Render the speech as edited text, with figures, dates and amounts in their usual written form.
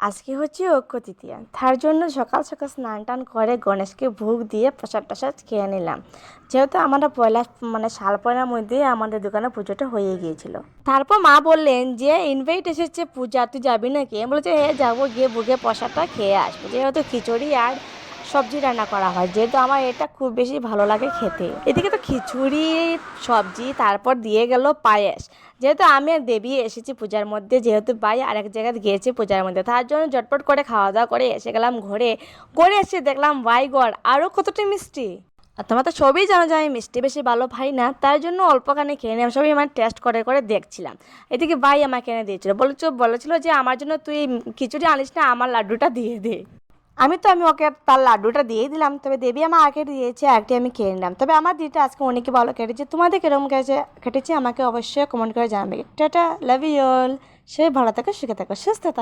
আজকে হচ্ছে অক্ষয় তৃতীয়া, তার জন্য সকাল সকাল স্নান টান করে গণেশকে ভোগ দিয়ে প্রসাদ টসাদ খেয়ে নিলাম। যেহেতু আমরা পয়লা শাল পয়লার মধ্যে আমাদের দোকানে পুজোটা হয়ে গিয়েছিল। তারপর মা বললেন যে ইনভাইট এসেছে পূজা, তুই যাবি নাকি? আমি বলেছি হ্যাঁ যাবো, গিয়ে ভোগে প্রসাদটা খেয়ে আসবো। যেহেতু খিচুড়ি আর সবজি রান্না করা হয়, যেহেতু আমার এটা খুব বেশি ভালো লাগে খেতে। এদিকে তো খিচুড়ি, সবজি, তারপর দিয়ে গেল পায়েস। যেহেতু আমি আর দেবী এসেছি পূজার মধ্যে, যেহেতু ভাই আরেক জায়গায় গিয়েছে পূজার মধ্যে, তার জন্য ঝটপট করে খাওয়া দাওয়া করে এসে গেলাম ঘরে। ঘরে এসে দেখলাম ভাই গড় আরও কতটা মিষ্টি। আর তোমরা তো সবই জানো যে আমি মিষ্টি বেশি ভালো ভাই না, তার জন্য অল্পখানি খেয়ে নিলাম। সবই আমার টেস্ট করে করে দেখছিলাম। এদিকে ভাই আমাকে এনে দিয়েছিল, বলেছিল যে আমার জন্য তুই খিচুড়ি আনিস না, আমার লাড্ডুটা দিয়ে দে। আমি ওকে তার লাড্ডুটা দিয়ে দিলাম। তবে দেবী আমার আগে দিয়েছে, একটি আমি খেয়ে নিলাম। তবে আমার দিনটা আজকে অনেকই ভালো কেটেছে। তোমাদের কিরকম কেটেছে আমাকে অবশ্যই কমেন্ট করে জানাবে। টাটা, লাভ ইউ অল। সে ভালো থাকো, সুখে থাকো, সুস্থ থাকো।